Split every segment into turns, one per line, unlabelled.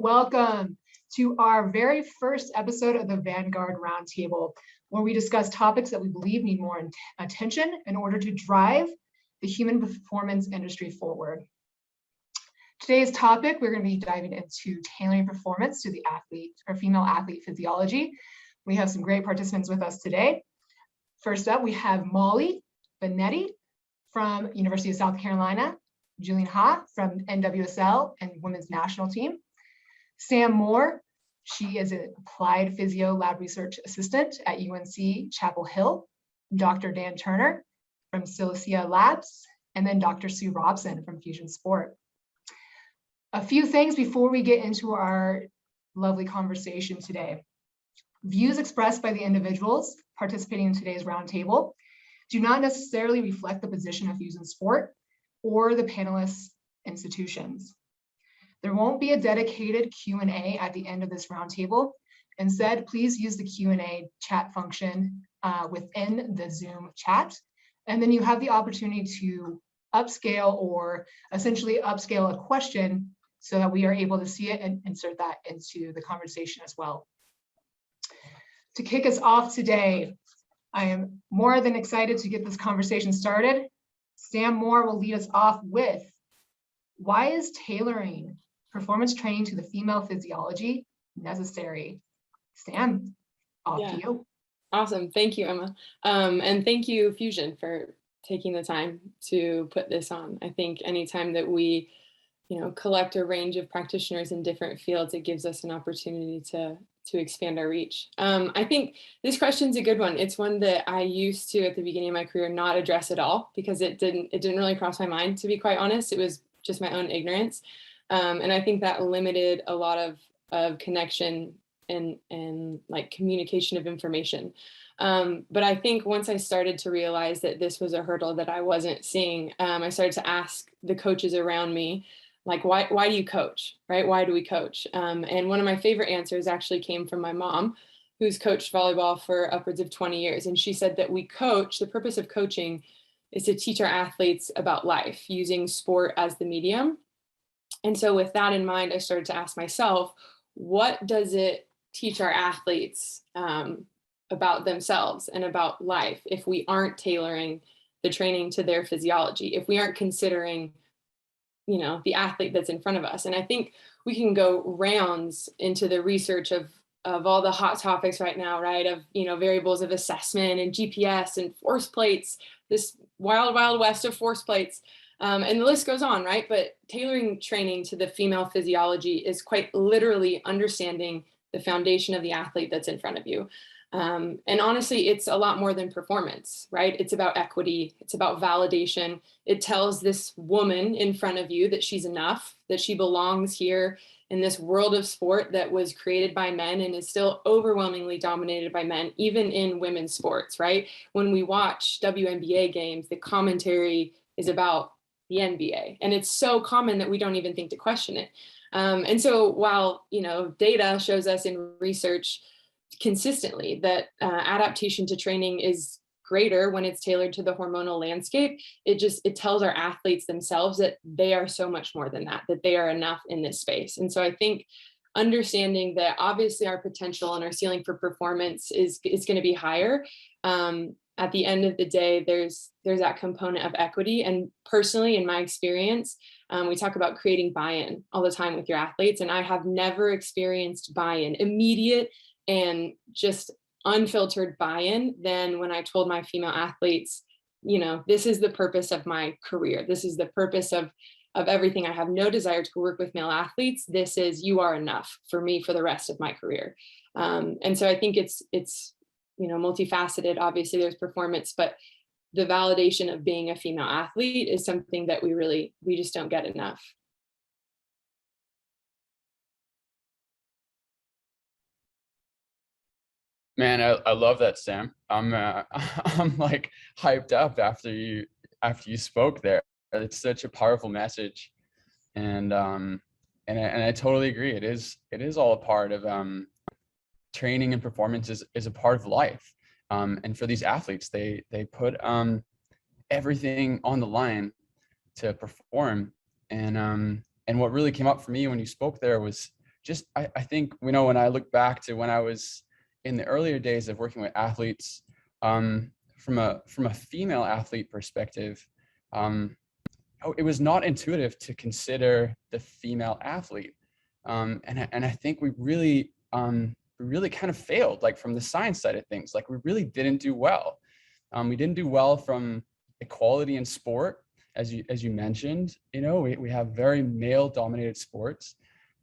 welcome to our very first episode of the Vanguard Roundtable, where we discuss topics that we believe need more attention in order to drive the human performance industry forward. Today's topic, we're going to be diving into tailoring performance to the athlete or female athlete physiology. We have some great participants with us today. First up, we have Molly Benetti from University of South Carolina, Julian Ha from NWSL and Women's National Team, Sam Moore, she is an applied physio lab research assistant at UNC Chapel Hill, Dr. Dan Turner from Cilicia Labs, and then Dr. Sue Robson from Fusion Sport. A few things before we get into our lovely conversation today. Views expressed by the individuals participating in today's roundtable do not necessarily reflect the position of Fusion Sport or the panelists' institutions. There won't be a dedicated Q&A at the end of this roundtable. Instead, please use the Q&A chat function within the Zoom chat. And then you have the opportunity to upscale or essentially upscale a question so that we are able to see it and insert that into the conversation as well. To kick us off today, I am more than excited to get this conversation started. Sam Moore will lead us off with, why is tailoring performance training to the female physiology necessary? Sam, off to you.
Awesome, thank you, Emma. And thank you, Fusion, for taking the time to put this on. I think anytime that we, collect a range of practitioners in different fields, it gives us an opportunity to expand our reach. I think this question's a good one. It's one that I used to, at the beginning of my career, not address at all because it didn't really cross my mind, to be quite honest. It was just my own ignorance. And I think that limited a lot of connection and like communication of information. But I think once I started to realize that this was a hurdle that I wasn't seeing, I started to ask the coaches around me, like, why do you coach, right? Why do we coach? And one of my favorite answers actually came from my mom, who's coached volleyball for upwards of 20 years. And she said that we coach, the purpose of coaching is to teach our athletes about life using sport as the medium. And so with that in mind, I started to ask myself, what does it teach our athletes about themselves and about life if we aren't tailoring the training to their physiology, if we aren't considering the athlete that's in front of us? And I think we can go rounds into the research of all the hot topics right now, right? Of, variables of assessment and GPS and force plates, this wild, wild west of force plates. And the list goes on, right? But tailoring training to the female physiology is quite literally understanding the foundation of the athlete that's in front of you. And honestly, it's a lot more than performance, right? It's about equity. It's about validation. It tells this woman in front of you that she's enough, that she belongs here in this world of sport that was created by men and is still overwhelmingly dominated by men, even in women's sports, right? When we watch WNBA games, the commentary is about the NBA. And it's so common that we don't even think to question it. And so while, data shows us in research consistently that adaptation to training is greater when it's tailored to the hormonal landscape, it tells our athletes themselves that they are so much more than that they are enough in this space. And so I think understanding that obviously our potential and our ceiling for performance is going to be higher. At the end of the day, there's that component of equity. And personally, in my experience, we talk about creating buy-in all the time with your athletes. And I have never experienced buy-in, immediate and just unfiltered buy-in, than when I told my female athletes, this is the purpose of my career. This is the purpose of everything. I have no desire to work with male athletes. This is, you are enough for me for the rest of my career. And so I think it's multifaceted. Obviously there's performance, but the validation of being a female athlete is something that we just don't get enough.
Man, I love that, Sam. I'm like hyped up after you spoke there. It's such a powerful message, and I totally agree. It is all a part of training, and performance is a part of life. And for these athletes, they put everything on the line to perform. And what really came up for me when you spoke there was I think, you know, when I look back to when I was in the earlier days of working with athletes, from a female athlete perspective, it was not intuitive to consider the female athlete. And I think we really kind of failed, like from the science side of things. Like we really didn't do well. We didn't do well from equality in sport, as you mentioned. You know, we have very male dominated sports,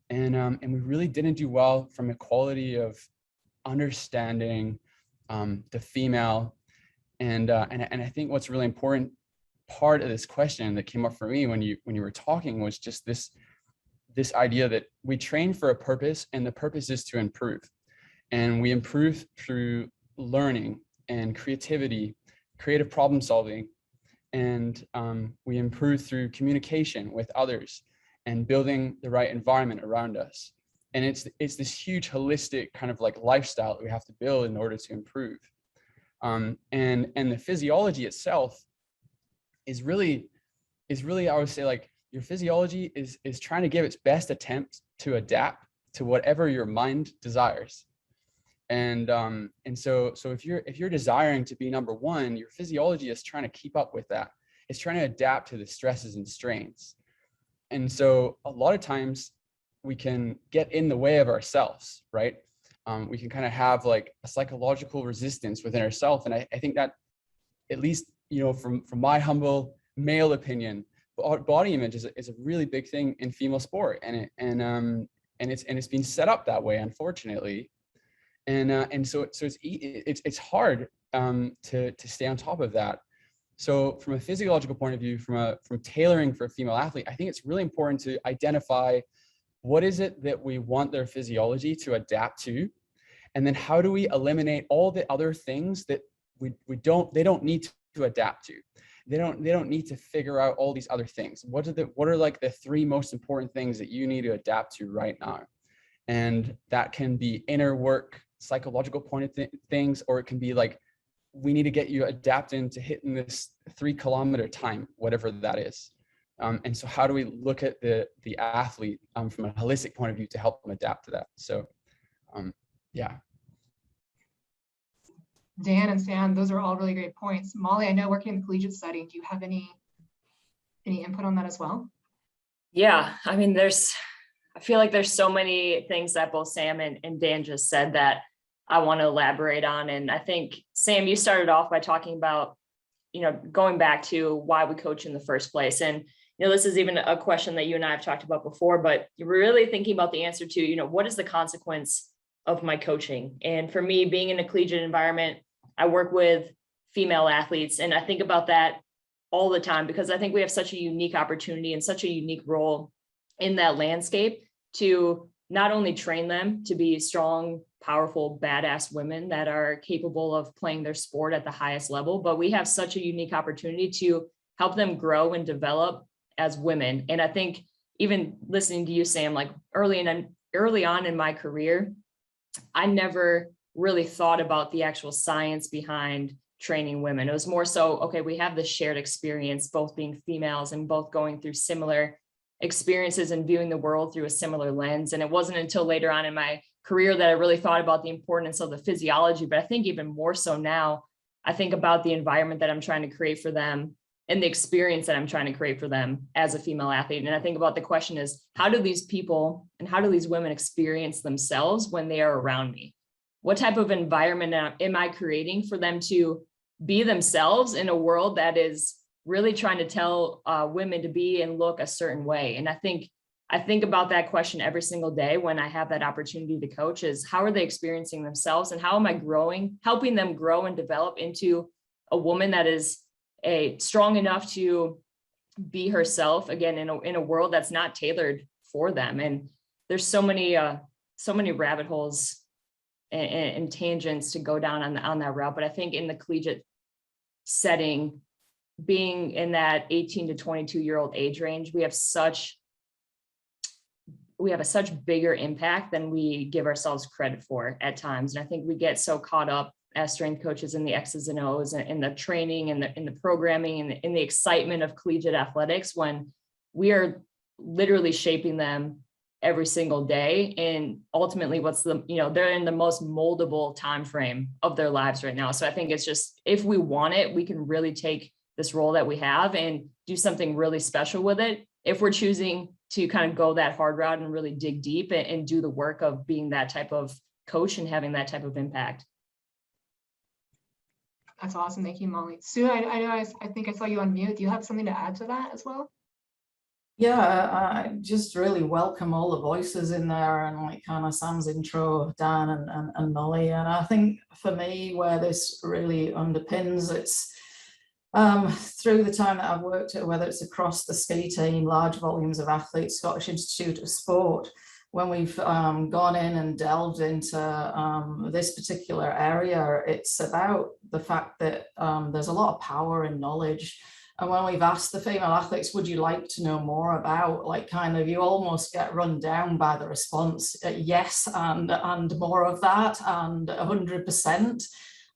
and we really didn't do well from equality of understanding the female. And I think what's really important part of this question that came up for me when you were talking was just this idea that we train for a purpose, and the purpose is to improve. And we improve through learning and creativity, creative problem solving, and we improve through communication with others and building the right environment around us. And it's this huge holistic kind of like lifestyle that we have to build in order to improve. And the physiology itself is really, I would say, like, your physiology is trying to give its best attempt to adapt to whatever your mind desires. And so if you're desiring to be number one, your physiology is trying to keep up with that. It's trying to adapt to the stresses and strains. And so a lot of times we can get in the way of ourselves, right? We can kind of have like a psychological resistance within ourselves. And I think that, at least, you know, from my humble male opinion, body image is a really big thing in female sport, and it's been set up that way, unfortunately. And so it's hard to stay on top of that. So from a physiological point of view, from tailoring for a female athlete, I think it's really important to identify what is it that we want their physiology to adapt to, and then how do we eliminate all the other things that they don't need to adapt to. They don't need to figure out all these other things. What are like the three most important things that you need to adapt to right now? And that can be inner work, psychological point of things, or it can be like, we need to get you adapting to hitting this 3-kilometer time, whatever that is. And so how do we look at the athlete from a holistic point of view to help them adapt to that? So yeah.
Dan and Sam, those are all really great points. Molly, I know working in the collegiate setting, do you have any input on that as well?
Yeah, I mean, I feel like there's so many things that both Sam and Dan just said that I want to elaborate on. And I think, Sam, you started off by talking about, you know, going back to why we coach in the first place. And, you know, this is even a question that you and I have talked about before, but you're really thinking about the answer to, you know, what is the consequence of my coaching? And for me, being in a collegiate environment, I work with female athletes, and I think about that all the time, because I think we have such a unique opportunity and such a unique role in that landscape to not only train them to be strong, powerful, badass women that are capable of playing their sport at the highest level, but we have such a unique opportunity to help them grow and develop as women. And I think even listening to you, Sam, like early on in my career, I never really thought about the actual science behind training women. It was more so, okay, we have this shared experience, both being females and both going through similar experiences and viewing the world through a similar lens. And it wasn't until later on in my career that I really thought about the importance of the physiology. But I think even more so now, I think about the environment that I'm trying to create for them and the experience that I'm trying to create for them as a female athlete. And I think about the question is, how do these people and how do these women experience themselves when they are around me? What type of environment am I creating for them to be themselves in a world that is really trying to tell women to be and look a certain way? And I think about that question every single day when I have that opportunity to coach, is how are they experiencing themselves, and how am I helping them grow and develop into a woman that is strong enough to be herself again in a world that's not tailored for them. And there's so many rabbit holes and tangents to go down on that route. But I think in the collegiate setting, being in that 18 to 22-year-old age range, we have a such bigger impact than we give ourselves credit for at times. And I think we get so caught up as strength coaches in the X's and O's and in the training and in the programming and in the excitement of collegiate athletics, when we are literally shaping them every single day. And ultimately they're in the most moldable time frame of their lives right now. So I think it's just, if we want it, we can really take this role that we have and do something really special with it. If we're choosing to kind of go that hard route and really dig deep and do the work of being that type of coach and having that type of impact.
That's awesome. Thank you, Molly. Sue, I think I saw you on mute. Do you have something to add to that as well?
Yeah, I just really welcome all the voices in there, and like kind of Sam's intro, Dan and Molly. And I think for me, where this really underpins, it's through the time that I've worked at, whether it's across the ski team, large volumes of athletes, Scottish Institute of Sport, when we've gone in and delved into this particular area, it's about the fact that there's a lot of power in knowledge. And when we've asked the female athletes, would you like to know more about, like, kind of, you almost get run down by the response, yes, and more of that, and 100%.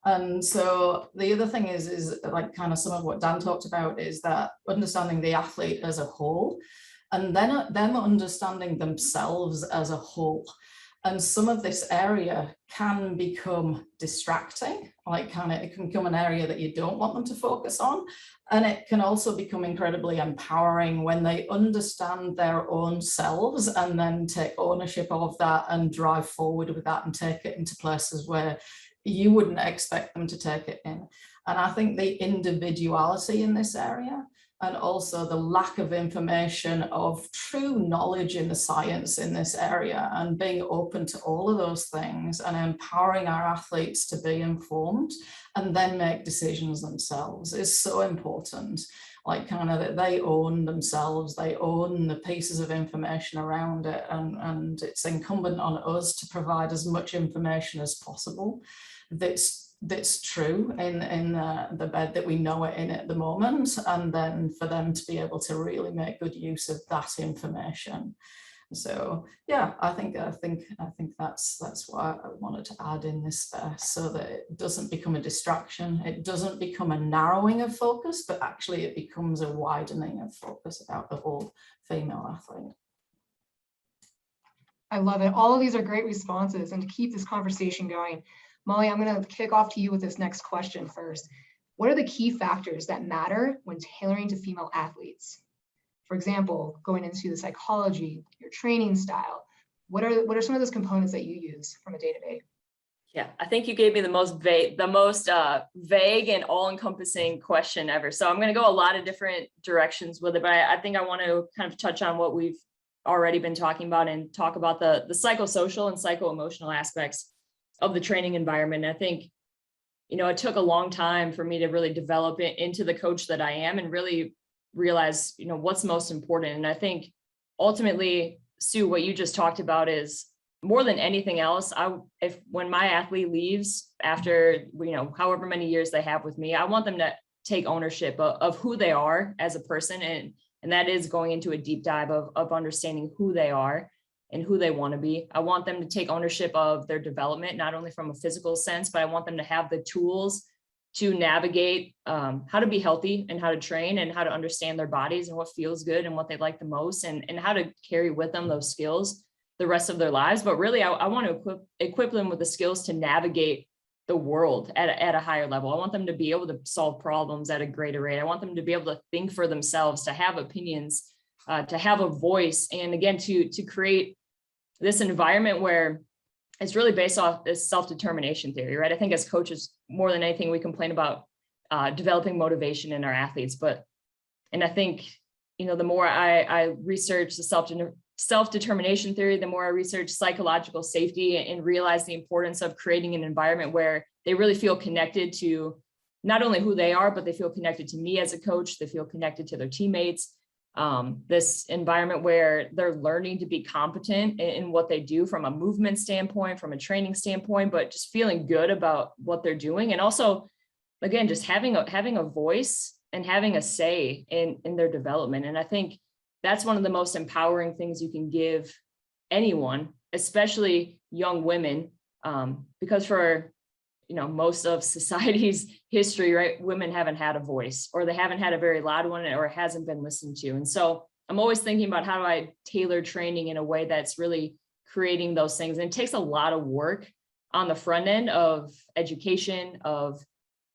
And so the other thing is like kind of some of what Dan talked about, is that understanding the athlete as a whole, and then them understanding themselves as a whole. And some of this area can become distracting, like kind of, it can become an area that you don't want them to focus on. And it can also become incredibly empowering when they understand their own selves and then take ownership of that and drive forward with that and take it into places where you wouldn't expect them to take it in. And I think the individuality in this area, and also the lack of information of true knowledge in the science in this area, and being open to all of those things and empowering our athletes to be informed and then make decisions themselves, is so important. Like kind of that they own themselves, they own the pieces of information around it, and it's incumbent on us to provide as much information as possible that's true in the bed that we know it in at the moment, and then for them to be able to really make good use of that information. So yeah, I think that's what I wanted to add in this space, so that it doesn't become a distraction, it doesn't become a narrowing of focus, but actually it becomes a widening of focus about the whole female athlete.
I love it. All of these are great responses, and to keep this conversation going, Molly, I'm going to kick off to you with this next question first. What are the key factors that matter when tailoring to female athletes? For example, going into the psychology, your training style, what are some of those components that you use from a day-to-day?
Yeah, I think you gave me the most vague and all-encompassing question ever. So I'm going to go a lot of different directions with it, but I think I want to kind of touch on what we've already been talking about and talk about the psychosocial and psycho-emotional aspects of the training environment. And I think, it took a long time for me to really develop it into the coach that I am and really realize, what's most important. And I think ultimately, Sue, what you just talked about is more than anything else. When my athlete leaves after, however many years they have with me, I want them to take ownership of who they are as a person. And that is going into a deep dive of understanding who they are and who they want to be. I want them to take ownership of their development, not only from a physical sense, but I want them to have the tools to navigate how to be healthy and how to train and how to understand their bodies and what feels good and what they like the most, and how to carry with them those skills the rest of their lives. But really, I want to equip them with the skills to navigate the world at a higher level. I want them to be able to solve problems at a greater rate. I want them to be able to think for themselves, to have opinions, to have a voice, and again, to create this environment where it's really based off this self-determination theory, right? I think as coaches, more than anything, we complain about developing motivation in our athletes. And I think, the more I research the self-determination theory, the more I research psychological safety and realize the importance of creating an environment where they really feel connected to not only who they are, but they feel connected to me as a coach. They feel connected to their teammates. This environment where they're learning to be competent in what they do from a movement standpoint, from a training standpoint, but just feeling good about what they're doing. And also, again, just having a voice and having a say in their development. And I think that's one of the most empowering things you can give anyone, especially young women, because for most of society's history, right, women haven't had a voice, or they haven't had a very loud one, or it hasn't been listened to. And so I'm always thinking about how do I tailor training in a way that's really creating those things. And it takes a lot of work on the front end of education, of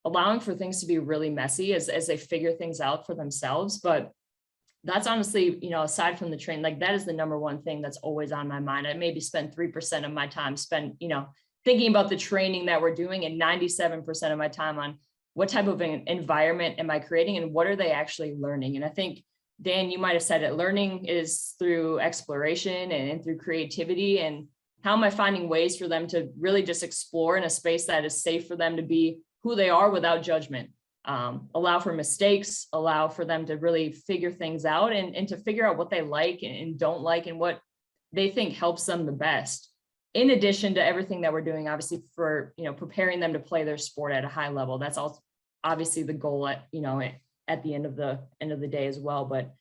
allowing for things to be really messy as they figure things out for themselves. But that's honestly, aside from the training, like that is the number one thing that's always on my mind. I maybe spend 3% of my time spent, thinking about the training that we're doing, and 97% of my time on what type of an environment am I creating and what are they actually learning? And I think, Dan, you might have said it, learning is through exploration and through creativity. And how am I finding ways for them to really just explore in a space that is safe for them to be who they are without judgment? Allow for mistakes, allow for them to really figure things out and to figure out what they like and don't like and what they think helps them the best. In addition to everything that we're doing, obviously, for preparing them to play their sport at a high level. That's also obviously the goal at the end of the day as well. But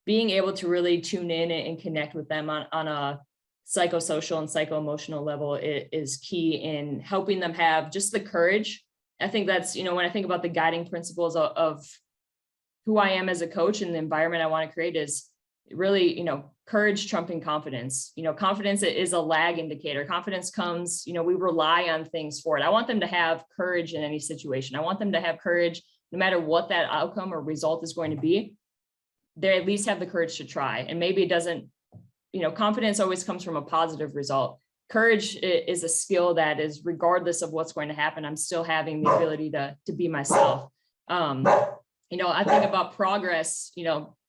being able to really tune in and connect with them on a psychosocial and psycho-emotional level is key in helping them have just the courage. I think that's, when I think about the guiding principles of who I am as a coach and the environment I want to create is really, courage trumping confidence. Confidence is a lag indicator. Confidence comes, we rely on things for it. I want them to have courage in any situation. I want them to have courage no matter what that outcome or result is going to be. They at least have the courage to try. And maybe it doesn't, confidence always comes from a positive result. Courage is a skill that is, regardless of what's going to happen, I'm still having the ability to be myself. I think about progress,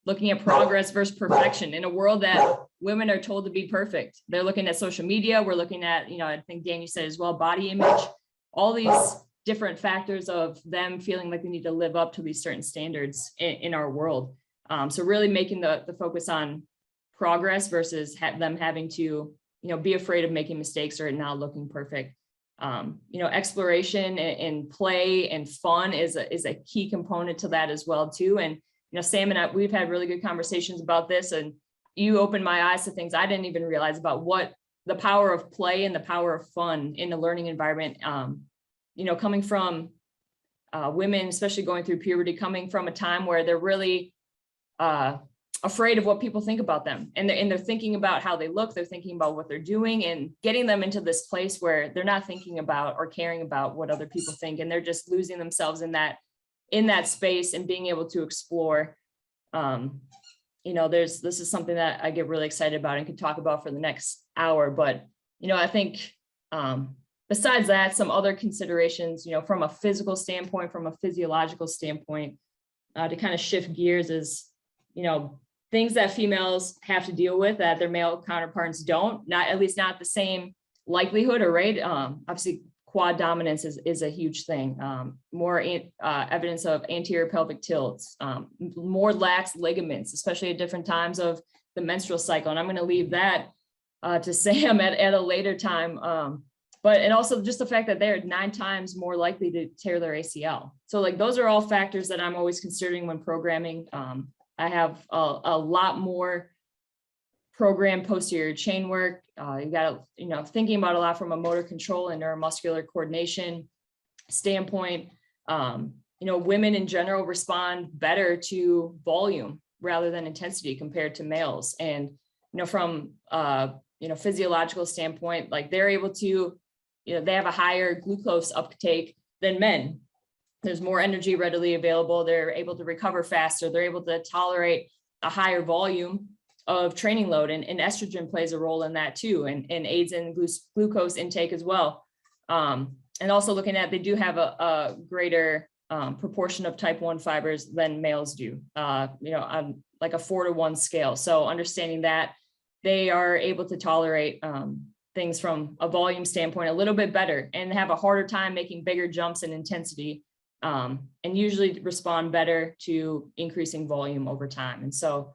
looking at progress versus perfection in a world that women are told to be perfect. They're looking at social media. We're looking at, I think Dan, you said as well, body image, all these different factors of them feeling like they need to live up to these certain standards in our world. So really making the focus on progress versus them having to, be afraid of making mistakes or not looking perfect. Exploration and play and fun is a key component to that as well too. And, Sam and I, we've had really good conversations about this, and you opened my eyes to things I didn't even realize about what the power of play and the power of fun in the learning environment, coming from women, especially going through puberty, coming from a time where they're really afraid of what people think about them. And they're thinking about how they look, they're thinking about what they're doing, and getting them into this place where they're not thinking about or caring about what other people think. And they're just losing themselves in that space and being able to explore. This is something that I get really excited about and could talk about for the next hour. But, I think besides that, some other considerations, from a physical standpoint, from a physiological standpoint, to kind of shift gears is, things that females have to deal with that their male counterparts don't, at least not the same likelihood or rate. Obviously, quad dominance is a huge thing. More evidence of anterior pelvic tilts, more lax ligaments, especially at different times of the menstrual cycle. And I'm going to leave that to Sam at a later time. And also just the fact that they're 9 times more likely to tear their ACL. So those are all factors that I'm always considering when programming. I have a lot more program posterior chain work. You got to, thinking about a lot from a motor control and neuromuscular coordination standpoint. Women in general respond better to volume rather than intensity compared to males. And, from physiological standpoint, they're able to, they have a higher glucose uptake than men. There's more energy readily available. They're able to recover faster. They're able to tolerate a higher volume of training load, and estrogen plays a role in that too, and aids in glucose intake as well. And also looking at, they do have a greater proportion of type 1 fibers than males do, on like a 4-to-1 scale. So understanding that they are able to tolerate things from a volume standpoint a little bit better and have a harder time making bigger jumps in intensity, and usually respond better to increasing volume over time. And so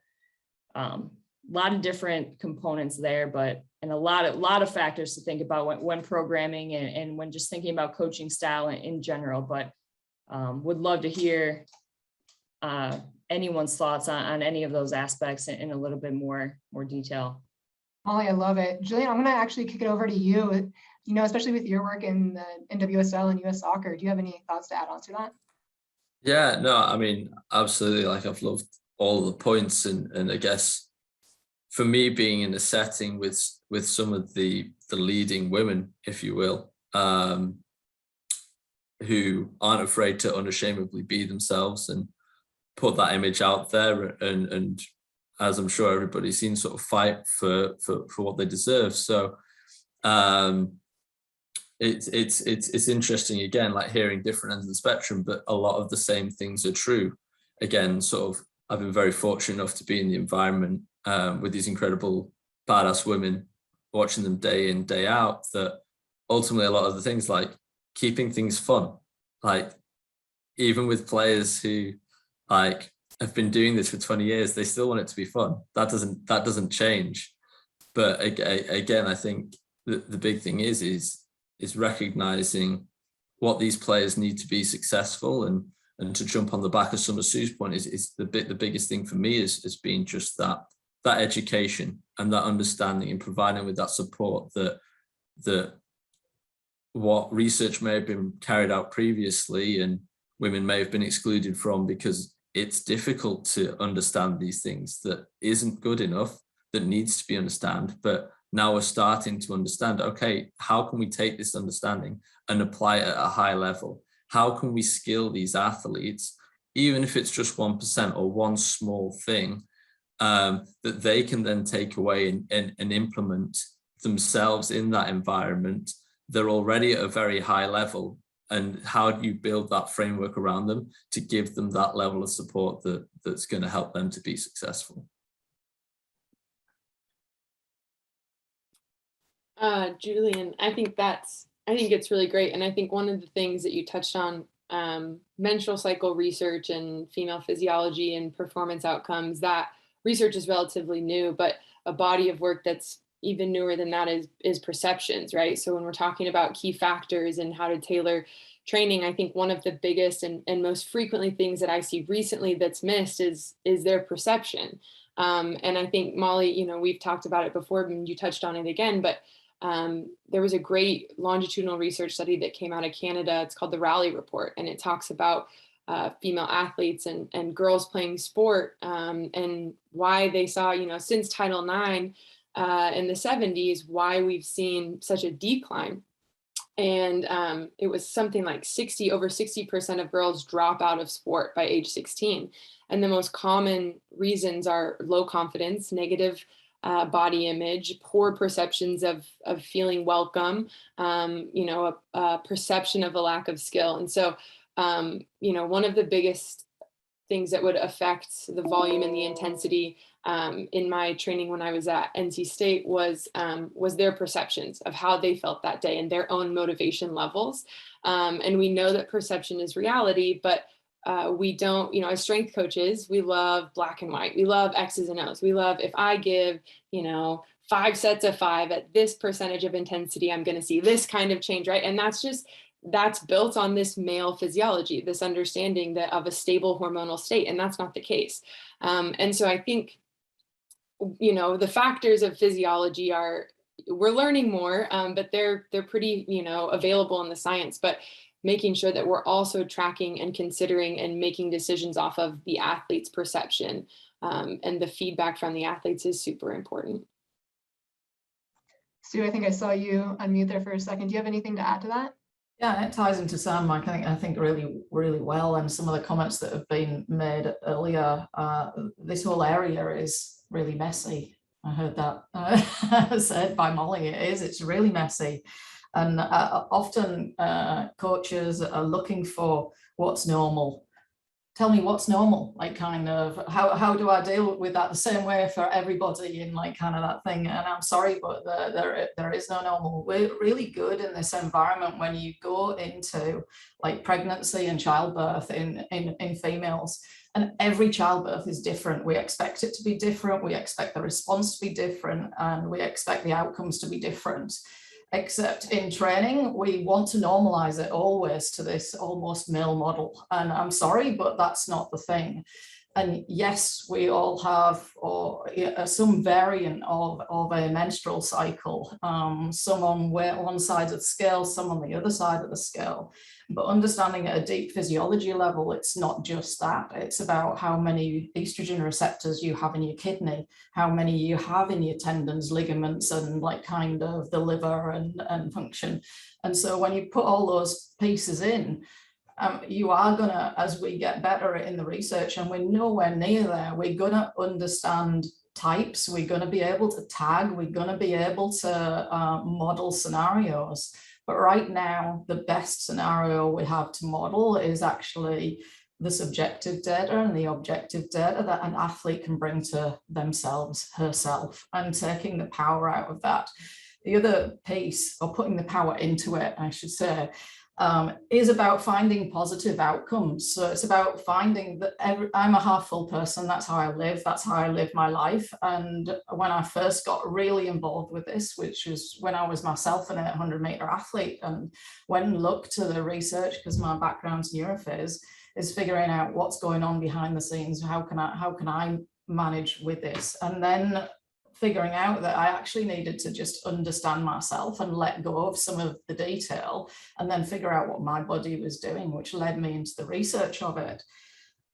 a lot of different components there, and a lot of factors to think about when programming and when just thinking about coaching style in general. But would love to hear anyone's thoughts on any of those aspects in a little bit more detail.
Molly, I love it. Jillian, I'm going to actually kick it over to you. Especially with your work in the NWSL and US Soccer, do you have any thoughts to add on to that?
Yeah, no, I mean, absolutely. I've loved all the points. And I guess for me, being in a setting with some of the leading women, if you will, who aren't afraid to unashamedly be themselves and put that image out there, and as I'm sure everybody's seen, sort of fight for what they deserve. So it's interesting, again, like hearing different ends of the spectrum, but a lot of the same things are true. Again, sort of, I've been very fortunate enough to be in the environment with these incredible badass women, watching them day in, day out, that ultimately a lot of the things, like keeping things fun, like even with players who like have been doing this for 20 years, they still want it to be fun. That doesn't change. But again, I think the big thing is recognizing what these players need to be successful, and to jump on the back of Summer Sue's point is the biggest thing for me is being just that education and that understanding, and providing with that support that what research may have been carried out previously and women may have been excluded from because it's difficult to understand these things, that isn't good enough, that needs to be understood. But now we're starting to understand, okay, how can we take this understanding and apply it at a high level? How can we skill these athletes, even if it's just 1% or one small thing, that they can then take away and implement themselves in that environment? They're already at a very high level. And how do you build that framework around them to give them that level of support that's going to help them to be successful?
Julian, I think it's really great. And I think one of the things that you touched on, menstrual cycle research and female physiology and performance outcomes, that research is relatively new, but a body of work that's even newer than that is perceptions, right? So when we're talking about key factors and how to tailor training, I think one of the biggest and most frequently things that I see recently that's missed is their perception. And I think, Molly, we've talked about it before and you touched on it again, but there was a great longitudinal research study that came out of Canada. It's called the Rally Report, and it talks about female athletes and girls playing sport, and why they saw, since Title IX in the 70s, why we've seen such a decline. And it was something like over 60% of girls drop out of sport by age 16. And the most common reasons are low confidence, negative body image, poor perceptions of feeling welcome, a perception of a lack of skill. And so, one of the biggest things that would affect the volume and the intensity in my training when I was at NC State was their perceptions of how they felt that day and their own motivation levels. And we know that perception is reality, but we don't, as strength coaches, we love black and white. We love X's and O's. We love, if I give, 5 sets of 5 at this percentage of intensity, I'm going to see this kind of change, right? And that's built on this male physiology, this understanding of a stable hormonal state. And that's not the case. And so I think, the factors of physiology we're learning more, but they're pretty, available in the science, but making sure that we're also tracking and considering and making decisions off of the athlete's perception, and the feedback from the athletes is super important.
Sue, I think I saw you unmute there for a second. Do you have anything to add to that?
Yeah, it ties into Sam, Mike. I think really, really well, and some of the comments that have been made earlier. This whole area is really messy. I heard that said by Molly. It's really messy, and often coaches are looking for what's normal. Tell me what's normal, like kind of how do I deal with that the same way for everybody, and like kind of that thing. And I'm sorry, but there is no normal. We're really good in this environment when you go into like pregnancy and childbirth in females, and every childbirth is different. We expect it to be different. We expect the response to be different, and we expect the outcomes to be different. Except in training, we want to normalize it always to this almost male model. And I'm sorry, but that's not the thing. And yes, we all have some variant of a menstrual cycle, some on one side of the scale, some on the other side of the scale. But understanding at a deep physiology level, it's not just that. It's about how many estrogen receptors you have in your kidney, how many you have in your tendons, ligaments, and like kind of the liver and function. And so when you put all those pieces in, you are gonna, as we get better in the research, and we're nowhere near there, we're gonna understand types, we're gonna be able to tag, we're gonna be able to model scenarios. But right now, the best scenario we have to model is actually the subjective data and the objective data that an athlete can bring to themselves, herself, and taking the power out of that. The other piece, or putting the power into it, I should say, is about finding positive outcomes. So it's about finding that I'm a half full person. That's how I live. That's how I live my life. And when I first got really involved with this, which was when I was myself an 800-meter athlete, and when looked to the research, because my background's neurophys, is figuring out what's going on behind the scenes. How can I manage with this? And then figuring out that I actually needed to just understand myself and let go of some of the detail, and then figure out what my body was doing, which led me into the research of it.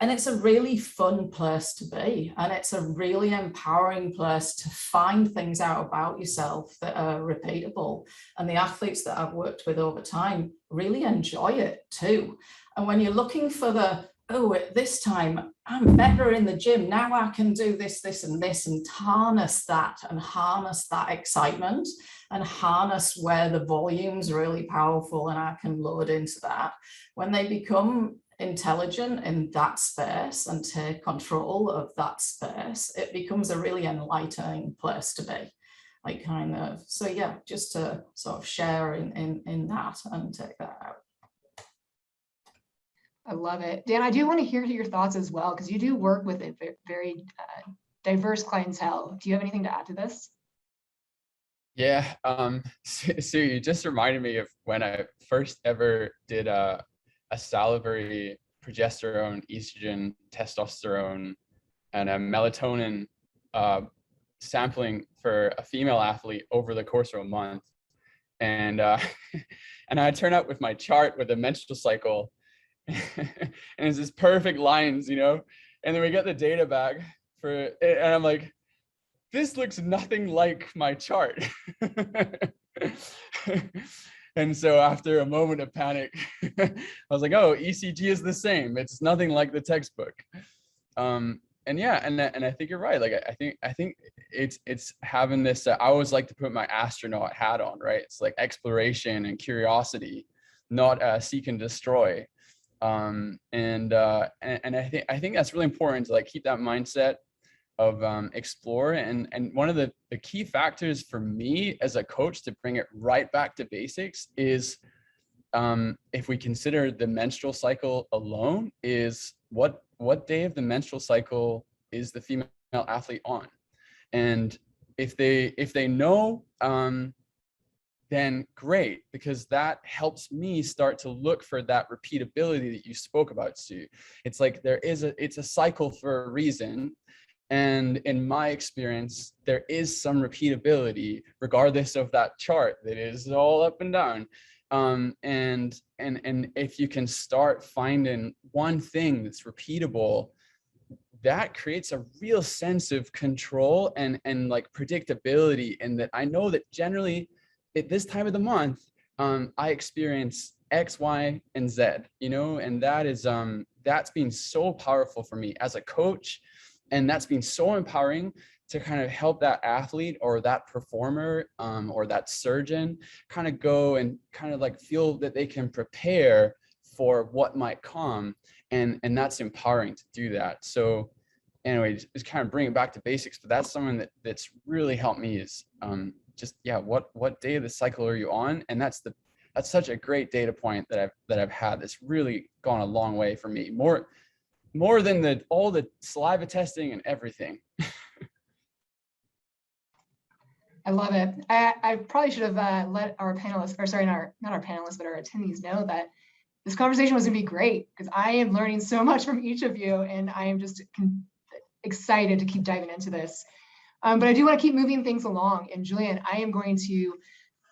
And it's a really fun place to be. And it's a really empowering place to find things out about yourself that are repeatable. And the athletes that I've worked with over time really enjoy it too. And when you're looking for oh, at this time, I'm better in the gym. Now I can do this, this, and this, and harness that excitement, and harness where the volume's really powerful and I can load into that. When they become intelligent in that space and take control of that space, it becomes a really enlightening place to be. Like kind of, so yeah, just to sort of share in that and take that out.
I love it. Dan, I do want to hear your thoughts as well, because you do work with a very diverse clientele. Do you have anything to add to this?
Yeah, so you just reminded me of when I first ever did a salivary progesterone, estrogen, testosterone, and a melatonin sampling for a female athlete over the course of a month. And and I turn up with my chart with a menstrual cycle, and it's this perfect lines, and then we get the data back for it, and I'm like, this looks nothing like my chart. And so after a moment of panic, I was like, oh, ECG is the same. It's nothing like the textbook. And yeah, and I think you're right. Like, I think it's having this, I always like to put my astronaut hat on, right? It's like exploration and curiosity, not seek and destroy. And I think that's really important to like keep that mindset of explore. And one of the key factors for me as a coach to bring it right back to basics is, if we consider the menstrual cycle alone, is what day of the menstrual cycle is the female athlete on? And if they know, then great, because that helps me start to look for that repeatability that you spoke about, Sue. It's like it's a cycle for a reason. And in my experience, there is some repeatability, regardless of that chart that is all up and down. And if you can start finding one thing that's repeatable, that creates a real sense of control and like predictability. And that I know that generally at this time of the month, I experience X, Y, and Z, and that is, that's been so powerful for me as a coach. And that's been so empowering to kind of help that athlete or that performer, or that surgeon kind of go and kind of like feel that they can prepare for what might come. And that's empowering to do that. So anyway, just kind of bring it back to basics, but that's something that's really helped me is, just, yeah, what day of the cycle are you on? And that's such a great data point that I've had that's really gone a long way for me, more than all the saliva testing and everything.
I love it. I probably should have let our panelists, or sorry, not our panelists, but our attendees know that this conversation was gonna be great because I am learning so much from each of you, and I am just excited to keep diving into this. But I do want to keep moving things along. And Julian, I am going to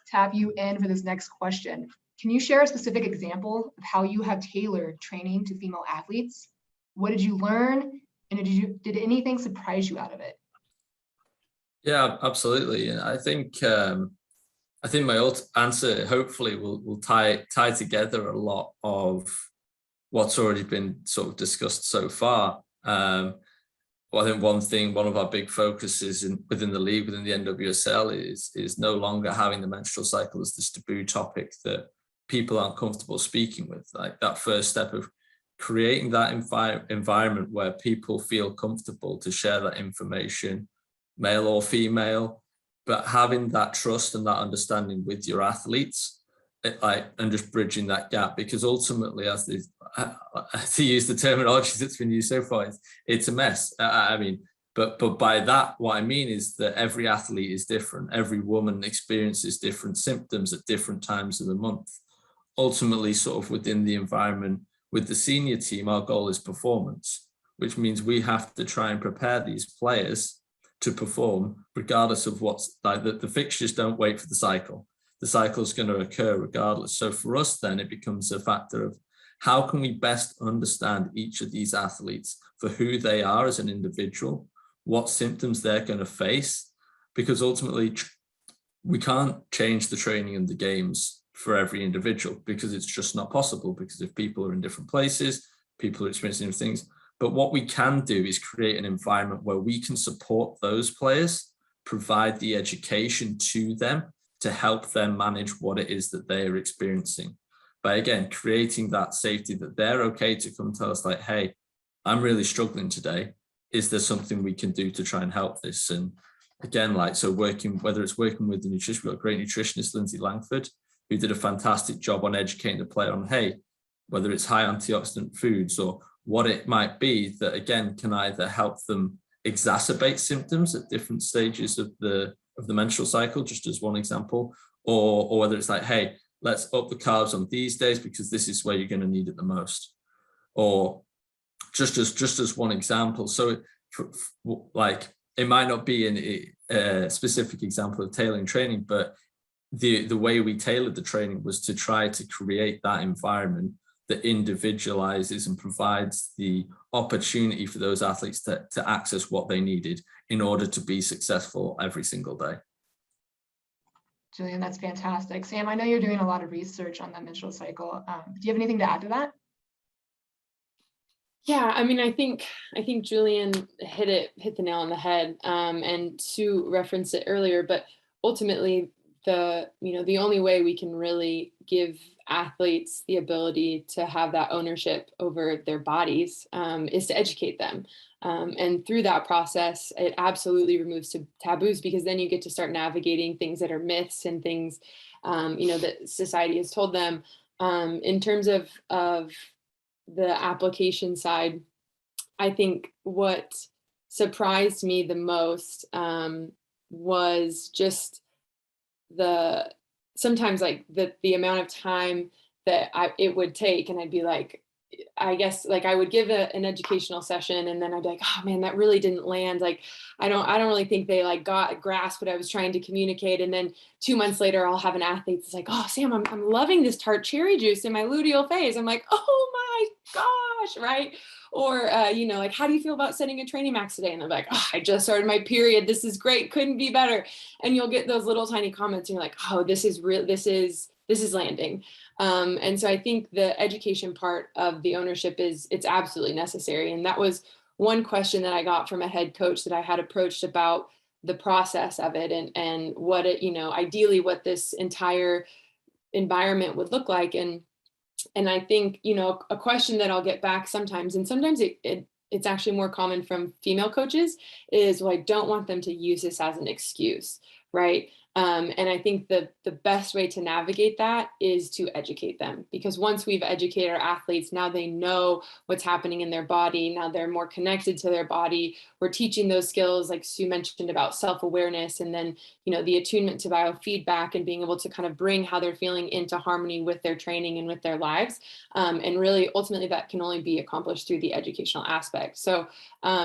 tap you in for this next question. Can you share a specific example of how you have tailored training to female athletes? What did you learn? And did anything surprise you out of it?
Yeah, absolutely. And I think my answer hopefully will tie together a lot of what's already been sort of discussed so far. Well, I think one of our big focuses within the league, within the NWSL, is no longer having the menstrual cycle as this taboo topic that people aren't comfortable speaking with. Like that first step of creating that environment where people feel comfortable to share that information, male or female, but having that trust and that understanding with your athletes, and just bridging that gap, because ultimately, to use the terminology that's been used so far, it's a mess. But by that, what I mean is that every athlete is different. Every woman experiences different symptoms at different times of the month. Ultimately, sort of within the environment with the senior team, our goal is performance, which means we have to try and prepare these players to perform regardless of what's like the fixtures don't wait for the cycle. The cycle is going to occur regardless. So for us, then it becomes a factor of how can we best understand each of these athletes for who they are as an individual, what symptoms they're going to face, because ultimately we can't change the training and the games for every individual because it's just not possible, because if people are in different places, people are experiencing different things. But what we can do is create an environment where we can support those players, provide the education to them to help them manage what it is that they are experiencing. By again, creating that safety that they're okay to come tell us like, hey, I'm really struggling today. Is there something we can do to try and help this? And again, whether it's working with the nutrition, we've got a great nutritionist, Lindsay Langford, who did a fantastic job on educating the player on, hey, whether it's high antioxidant foods or what it might be that again can either help them exacerbate symptoms at different stages of the menstrual cycle, just as one example, or whether it's like, hey, let's up the carbs on these days because this is where you're going to need it the most, or just as one example. So like it might not be a specific example of tailoring training, but the way we tailored the training was to try to create that environment that individualizes and provides the opportunity for those athletes to access what they needed in order to be successful every single day.
Julian, that's fantastic. Sam, I know you're doing a lot of research on the menstrual cycle. Do you have anything to add to that?
Yeah, I mean, I think Julian hit the nail on the head, and Sue referenced it earlier, but ultimately the only way we can really give athletes the ability to have that ownership over their bodies is to educate them. And through that process, it absolutely removes taboos, because then you get to start navigating things that are myths and things, that society has told them. In terms of the application side, I think what surprised me the most was just sometimes like the amount of time that it would take, and I'd be like, I guess like I would give an educational session and then I'd be like, oh man, that really didn't land. Like, I don't really think they like grasp what I was trying to communicate. And then 2 months later, I'll have an athlete that's like, oh Sam, I'm loving this tart cherry juice in my luteal phase. I'm like, oh my gosh, right? Or, like, how do you feel about setting a training max today? And they're like, oh, I just started my period. This is great. Couldn't be better. And you'll get those little tiny comments and you're like, oh, this is real. This is landing. And so I think the education part of the ownership it's absolutely necessary. And that was one question that I got from a head coach that I had approached about the process of it and what it, ideally what this entire environment would look like. And I think, a question that I'll get back sometimes, and sometimes it's actually more common from female coaches, is, well, I don't want them to use this as an excuse, right? And I think the best way to navigate that is to educate them, because once we've educated our athletes, now they know what's happening in their body. Now they're more connected to their body. We're teaching those skills, like Sue mentioned, about self-awareness, and then, the attunement to biofeedback, and being able to kind of bring how they're feeling into harmony with their training and with their lives. And really, ultimately, that can only be accomplished through the educational aspect. So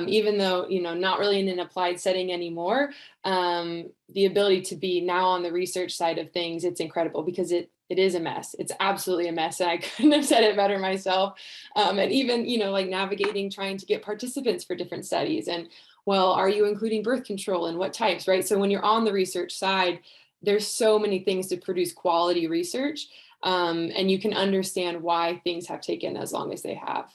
even though, not really in an applied setting anymore, the ability to be now on the research side of things, it's incredible, because it is a mess. It's absolutely a mess. And I couldn't have said it better myself. And even, like navigating, trying to get participants for different studies, and, well, are you including birth control and what types, right? So when you're on the research side, there's so many things to produce quality research. And you can understand why things have taken as long as they have.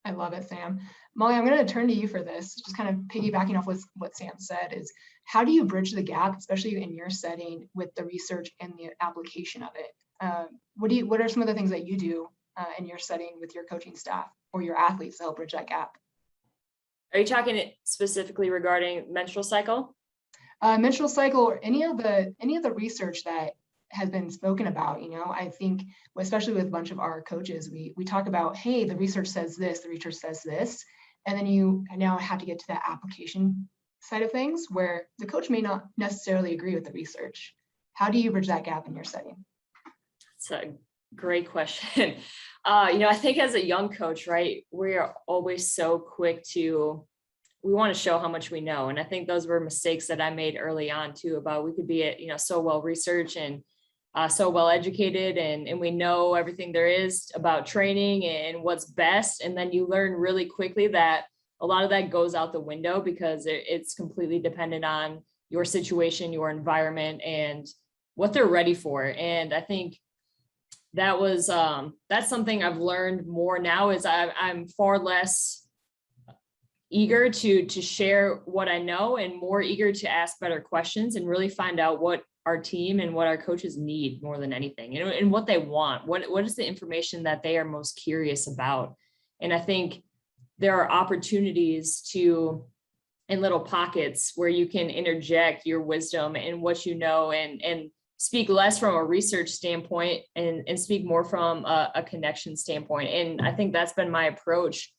I love it, Sam. Molly, I'm going to turn to you for this, just kind of piggybacking off what Sam said, is how do you bridge the gap, especially in your setting, with the research and the application of it? What are some of the things that you do in your setting with your coaching staff or your athletes to help bridge that gap?
Are you talking specifically regarding menstrual cycle?
Menstrual cycle, or any of the research that has been spoken about. I think, especially with a bunch of our coaches, we talk about, hey, the research says this, the research says this, and then you now have to get to that application side of things where the coach may not necessarily agree with the research. How do you bridge that gap in your setting?
It's a great question. I think as a young coach, right, we are always so quick we want to show how much we know. And I think those were mistakes that I made early on too, about we could be, so well researched and so well educated, and we know everything there is about training and what's best. And then you learn really quickly that a lot of that goes out the window, because it's completely dependent on your situation, your environment, and what they're ready for. And I think that's something I've learned more now, is I'm far less eager to share what I know, and more eager to ask better questions and really find out what our team and what our coaches need more than anything, and what they want. What is the information that they are most curious about? And I think there are opportunities in little pockets where you can interject your wisdom and what you know, and speak less from a research standpoint and speak more from a connection standpoint. And I think that's been my approach,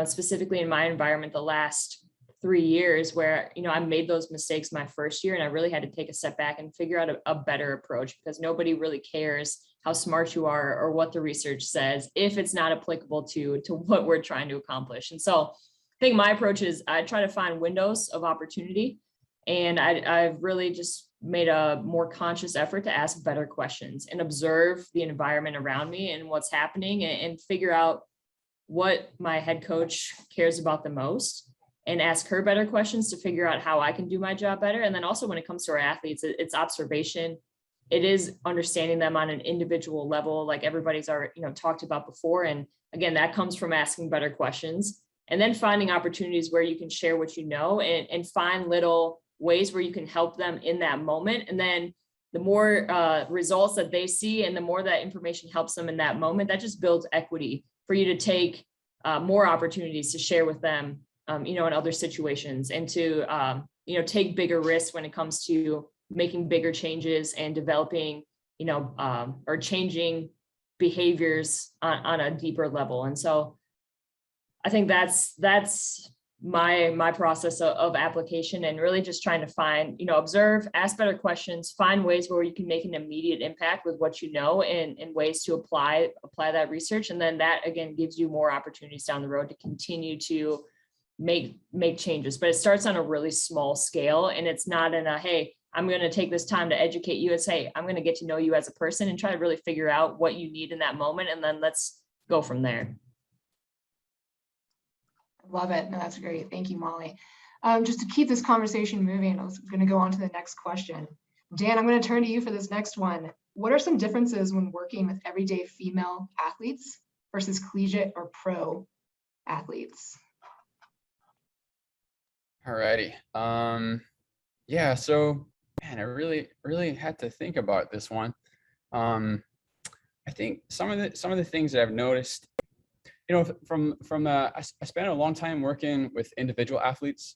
specifically in my environment the last 3 years, where, I made those mistakes my first year, and I really had to take a step back and figure out a better approach, because nobody really cares how smart you are or what the research says if it's not applicable to what we're trying to accomplish. And so I think my approach is I try to find windows of opportunity, and I've really just made a more conscious effort to ask better questions and observe the environment around me and what's happening, and figure out what my head coach cares about the most, and ask her better questions to figure out how I can do my job better. And then also, when it comes to our athletes, it's observation. It is understanding them on an individual level, like everybody's already, talked about before. And again, that comes from asking better questions, and then finding opportunities where you can share what you know, and find little ways where you can help them in that moment. And then the more results that they see, and the more that information helps them in that moment, that just builds equity for you to take more opportunities to share with them, in other situations, and to, take bigger risks when it comes to making bigger changes and developing, or changing behaviors on a deeper level. And so I think that's my process of application, and really just trying to find, observe, ask better questions, find ways where you can make an immediate impact with what you know, and ways to apply that research. And then that, again, gives you more opportunities down the road to continue to make changes. But it starts on a really small scale, and it's not in a, hey, I'm going to take this time to educate you. It's, hey, I'm going to get to know you as a person and try to really figure out what you need in that moment, and then let's go from there.
Love it. No, that's great. Thank you, Molly. Just to keep this conversation moving, I was going to go on to the next question. Dan, I'm going to turn to you for this next one. What are some differences when working with everyday female athletes versus collegiate or pro athletes?
Alrighty. Yeah, so man, I really had to think about this one. I think some of the things that I've noticed, I spent a long time working with individual athletes.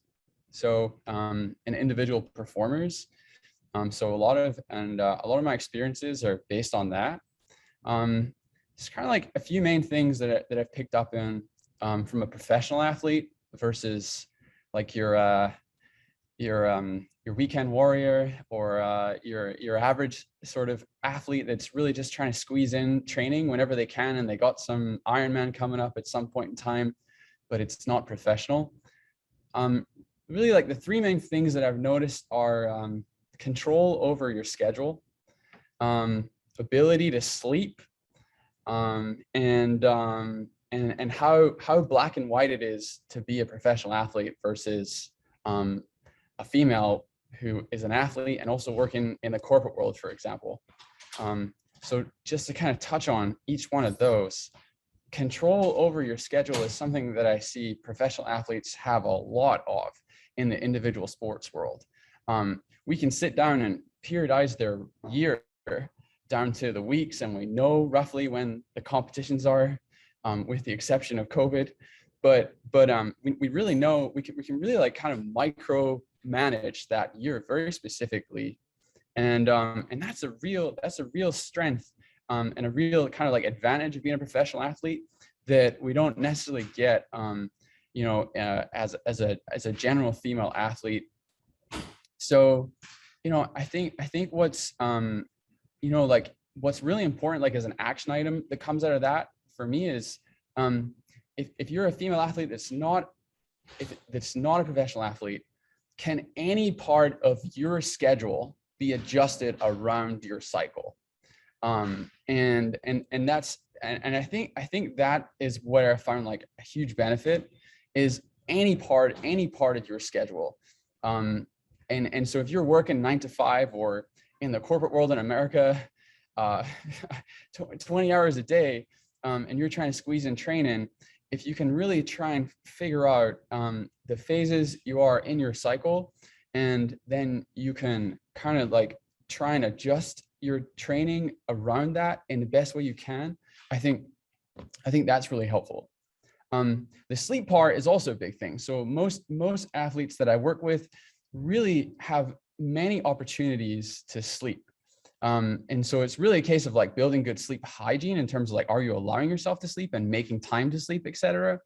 So and individual performers. So a lot of my experiences are based on that. It's kind of like a few main things that I've picked up in from a professional athlete versus like your weekend warrior or your average sort of athlete that's really just trying to squeeze in training whenever they can, and they got some Ironman coming up at some point in time, but it's not professional. Really, like the three main things that I've noticed are control over your schedule, ability to sleep, and how black and white it is to be a professional athlete versus a female who is an athlete and also working in the corporate world, for example. So just to kind of touch on each one of those, control over your schedule is something that I see professional athletes have a lot of in the individual sports world. We can sit down and periodize their year down to the weeks, and we know roughly when the competitions are, with the exception of COVID. But we really know, we can really like kind of micro manage that year very specifically, and that's a real strength and a real kind of like advantage of being a professional athlete that we don't necessarily get as a general female athlete. So I think what's like what's really important, like as an action item that comes out of that for me is if you're a female athlete that's not a professional athlete, can any part of your schedule be adjusted around your cycle? And I think that is where I found like a huge benefit is any part of your schedule. And so if you're working 9 to 5 or in the corporate world in America, 20 hours a day, and you're trying to squeeze in training, if you can really try and figure out the phases you are in your cycle, and then you can kind of like try and adjust your training around that in the best way you can, I think that's really helpful. The sleep part is also a big thing. So most athletes that I work with really have many opportunities to sleep. And so it's really a case of like building good sleep hygiene in terms of like, are you allowing yourself to sleep and making time to sleep, et cetera.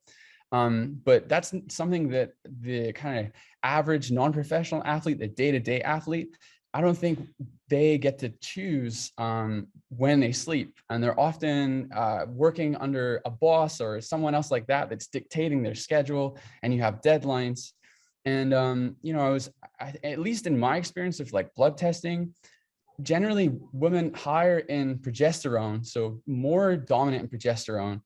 But that's something that the kind of average non-professional athlete, the day-to-day athlete, I don't think they get to choose when they sleep. And they're often working under a boss or someone else like that that's dictating their schedule, and you have deadlines. And, at least in my experience of like blood testing, generally women higher in progesterone, so more dominant in progesterone,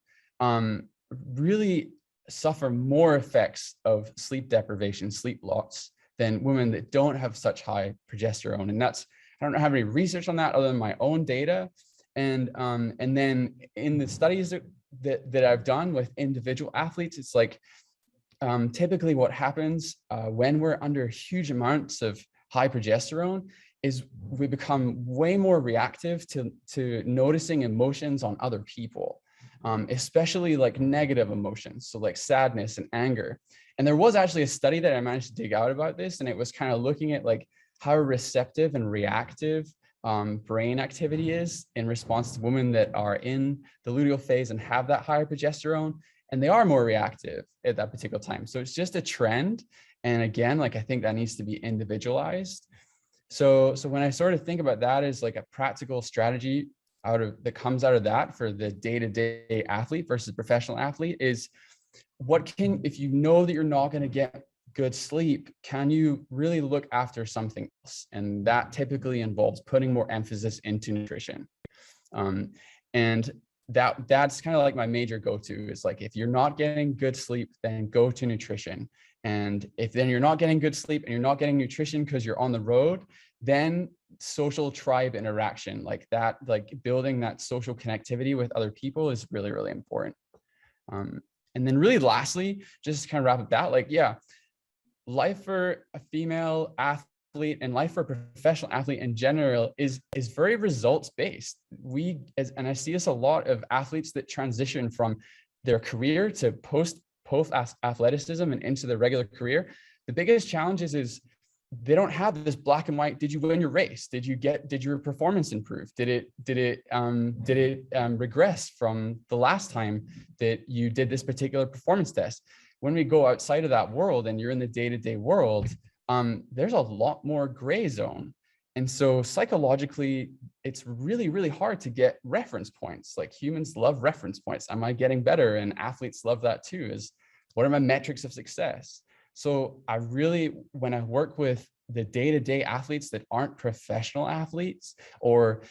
really suffer more effects of sleep deprivation, sleep loss, than women that don't have such high progesterone. And I don't have any research on that other than my own data. And then in the studies that I've done with individual athletes, it's like typically what happens when we're under huge amounts of high progesterone is we become way more reactive to noticing emotions on other people, especially like negative emotions. So like sadness and anger. And there was actually a study that I managed to dig out about this, and it was kind of looking at like how receptive and reactive brain activity is in response to women that are in the luteal phase and have that higher progesterone, and they are more reactive at that particular time. So it's just a trend. And again, like I think that needs to be individualized. So when I sort of think about that as like a practical strategy that comes out of that for the day-to-day athlete versus professional athlete is, if you know that you're not going to get good sleep, can you really look after something else? And that typically involves putting more emphasis into nutrition. And that's kind of like my major go-to is like, if you're not getting good sleep, then go to nutrition. And if then you're not getting good sleep and you're not getting nutrition because you're on the road, then social tribe interaction, like that, like building that social connectivity with other people is really, really important. And then really lastly, just to kind of wrap up that, like, yeah, life for a female athlete and life for a professional athlete in general is very results based. And I see this a lot of athletes that transition from their career to post athleticism and into their regular career. the biggest challenges is they don't have this black and white. Did you win your race? Did your performance improve? Did it regress from the last time that you did this particular performance test? When we go outside of that world and you're in the day-to-day world, there's a lot more gray zone. And so psychologically, it's really, really hard to get reference points. Like, humans love reference points. Am I getting better? And athletes love that too. Is what are my metrics of success? So I really, when I work with the day-to-day athletes that aren't professional athletes or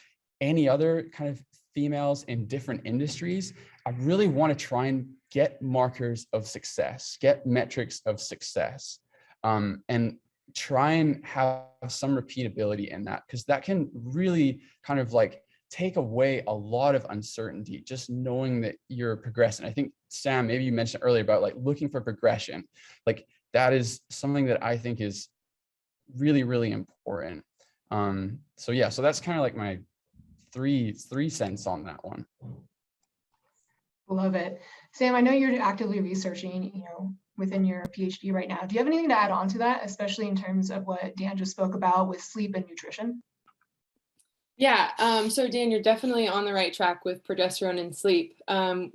any other kind of females in different industries, I really want to try and get markers of success, get metrics of success, and try and have some repeatability in that, because that can really kind of like take away a lot of uncertainty, just knowing that you're progressing. I think, Sam, maybe you mentioned earlier about like looking for progression. Like, that is something that I think is really, really important. So yeah, so that's kind of like my three cents on that one.
Love it. Sam, I know you're actively researching, within your PhD right now. Do you have anything to add on to that, especially in terms of what Dan just spoke about with sleep and nutrition?
Yeah, so Dan, you're definitely on the right track with progesterone and sleep.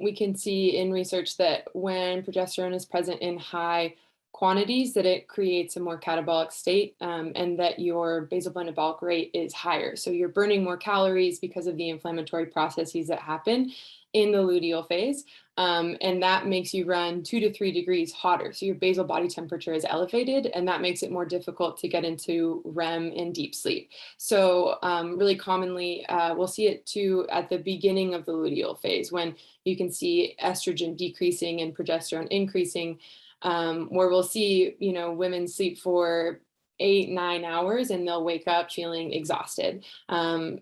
We can see in research that when progesterone is present in high quantities, that it creates a more catabolic state, and that your basal bone metabolic rate is higher. So you're burning more calories because of the inflammatory processes that happen in the luteal phase. And that makes you run 2 to 3 degrees hotter. So your basal body temperature is elevated, and that makes it more difficult to get into REM and deep sleep. So really commonly, we'll see it too at the beginning of the luteal phase, when you can see estrogen decreasing and progesterone increasing, where we'll see, women sleep for 8-9 hours and they'll wake up feeling exhausted. And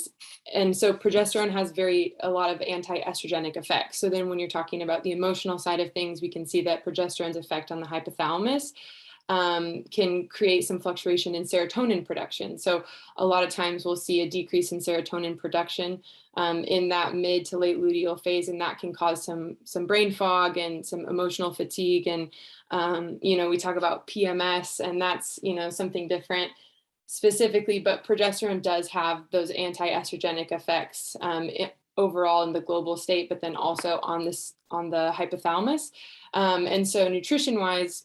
so progesterone has a lot of anti-estrogenic effects. So then when you're talking about the emotional side of things, we can see that progesterone's effect on the hypothalamus can create some fluctuation in serotonin production. So a lot of times we'll see a decrease in serotonin production in that mid to late luteal phase, and that can cause some brain fog and some emotional fatigue. And we talk about PMS, and that's something different specifically, but progesterone does have those anti-estrogenic effects overall in the global state, but then also on the hypothalamus. And so nutrition-wise,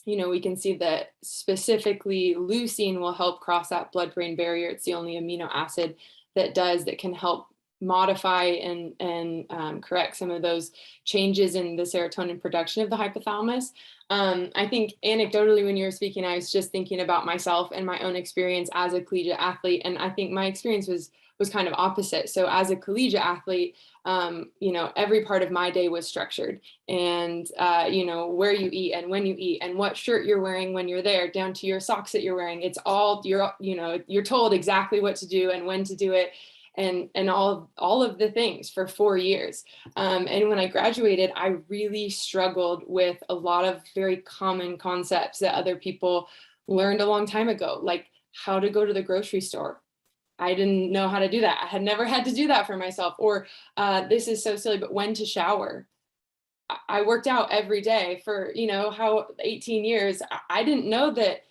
we can see that specifically leucine will help cross that blood-brain barrier. It's the only amino acid that can help modify and correct some of those changes in the serotonin production of the hypothalamus. I think anecdotally, when you were speaking, I was just thinking about myself and my own experience as a collegiate athlete. And I think my experience was kind of opposite. So as a collegiate athlete, every part of my day was structured, and, where you eat and when you eat and what shirt you're wearing when you're there, down to your socks that you're wearing. It's all, you're told exactly what to do and when to do it, and all of the things for 4 years. And when I graduated, I really struggled with a lot of very common concepts that other people learned a long time ago, like how to go to the grocery store. I didn't know how to do that. I had never had to do that for myself. Or this is so silly, but when to shower. I worked out every day for, 18 years. I didn't know that.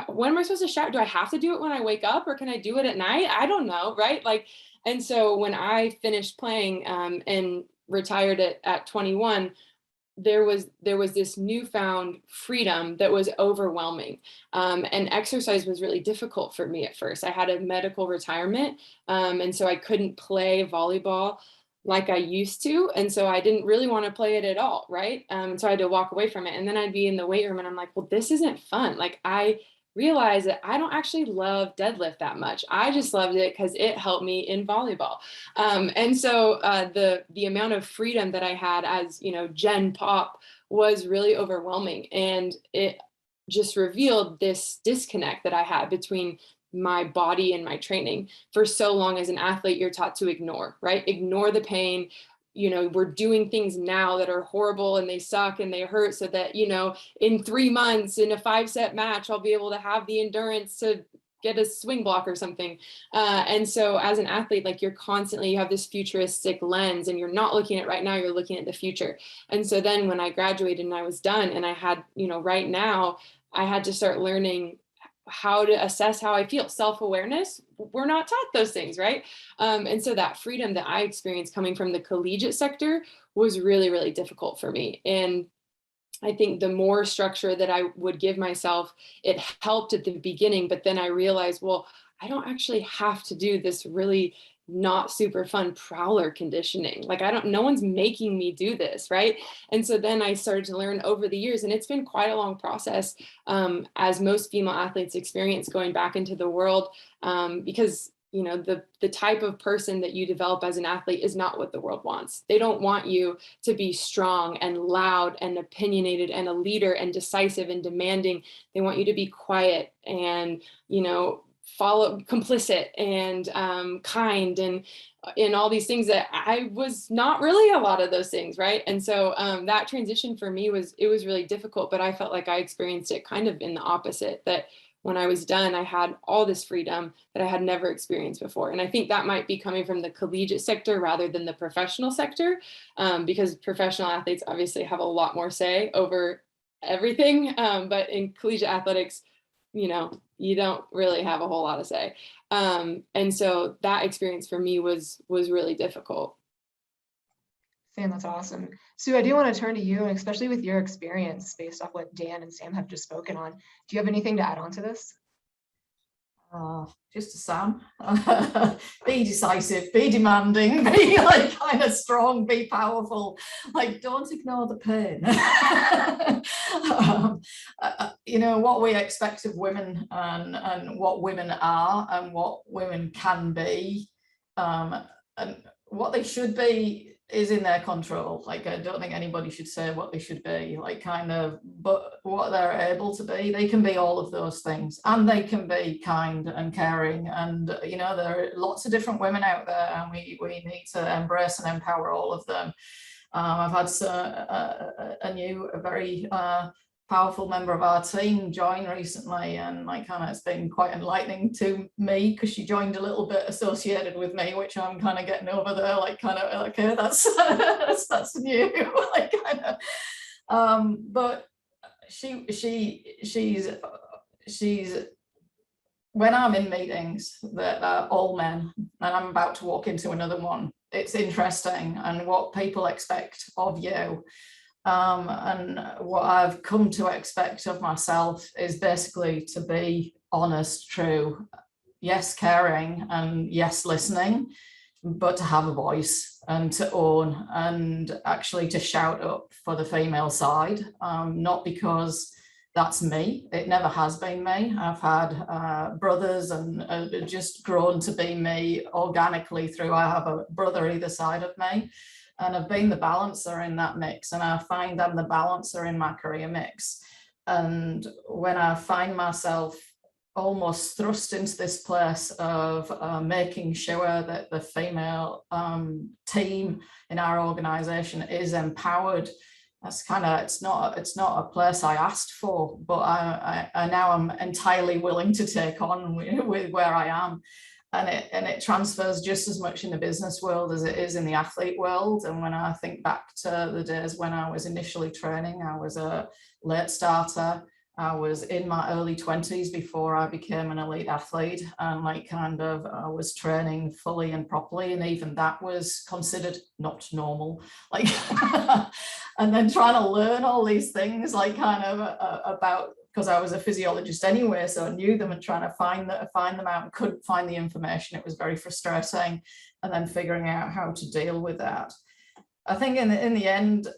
When am I supposed to shower? Do I have to do it when I wake up, or can I do it at night? I don't know, right? And so when I finished playing and retired at 21, there was this newfound freedom that was overwhelming. And exercise was really difficult for me at first. I had a medical retirement, and so I couldn't play volleyball like I used to. And so I didn't really want to play it at all, right? So I had to walk away from it. And then I'd be in the weight room and I'm like, well, this isn't fun. I realized that I don't actually love deadlift that much. I just loved it because it helped me in volleyball. And so the amount of freedom that I had as, Gen Pop was really overwhelming. And it just revealed this disconnect that I had between my body and my training. For so long as an athlete, you're taught to ignore, right? Ignore the pain. We're doing things now that are horrible and they suck and they hurt, so that, in 3 months in a 5-set match, I'll be able to have the endurance to get a swing block or something. And so as an athlete, like you have this futuristic lens, and you're not looking at right now, you're looking at the future. And so then when I graduated and I was done, and I had, right now I had to start learning how to assess how I feel. Self-awareness, we're not taught those things, right? And so that freedom that I experienced coming from the collegiate sector was really, really difficult for me. And I think the more structure that I would give myself, it helped at the beginning, but then I realized, well, I don't actually have to do this really not super fun prowler conditioning. Like no one's making me do this, right? And so then I started to learn over the years, and it's been quite a long process, as most female athletes experience going back into the world, because the type of person that you develop as an athlete is not what the world wants. They don't want you to be strong and loud and opinionated and a leader and decisive and demanding. They want you to be quiet and, complicit and kind and in all these things that I was not really a lot of those things, right? And so that transition for me was really difficult, but I felt like I experienced it kind of in the opposite, that when I was done, I had all this freedom that I had never experienced before. And I think that might be coming from the collegiate sector rather than the professional sector, because professional athletes obviously have a lot more say over everything. But in collegiate athletics, you don't really have a whole lot of say. And so that experience for me was really difficult.
Sam, that's awesome. Sue, I do want to turn to you, and especially with your experience based off what Dan and Sam have just spoken on. Do you have anything to add on to this?
Just a Sam. Be decisive, be demanding, be like kind of strong, be powerful. Like, don't ignore the pain. What we expect of women and what women are and what women can be, and what they should be is in their control. Like, I don't think anybody should say what they should be, but what they're able to be, they can be all of those things, and they can be kind and caring. And, there are lots of different women out there, and we need to embrace and empower all of them. I've had a very powerful member of our team join recently, and it's been quite enlightening to me, because she joined a little bit associated with me, which I'm kind of getting over there, okay, that's new, but she's when I'm in meetings that are all men and I'm about to walk into another one, it's interesting, and what people expect of you. And what I've come to expect of myself is basically to be honest, true, yes, caring, and yes, listening, but to have a voice and to own and actually to shout up for the female side, not because that's me. It never has been me. I've had brothers and just grown to be me organically through, I have a brother either side of me. And I've been the balancer in that mix, and I find I'm the balancer in my career mix. And when I find myself almost thrust into this place of making sure that the female team in our organization is empowered, that's it's not a place I asked for, but I now am entirely willing to take on with where I am. And it transfers just as much in the business world as it is in the athlete world. And when I think back to the days when I was initially training, I was a late starter. I was in my early 20s before I became an elite athlete, and I was training fully and properly, and even that was considered not normal. And then trying to learn all these things about, because I was a physiologist anyway, so I knew them, and trying to find them out and couldn't find the information. It was very frustrating, and then figuring out how to deal with that. I think in the end,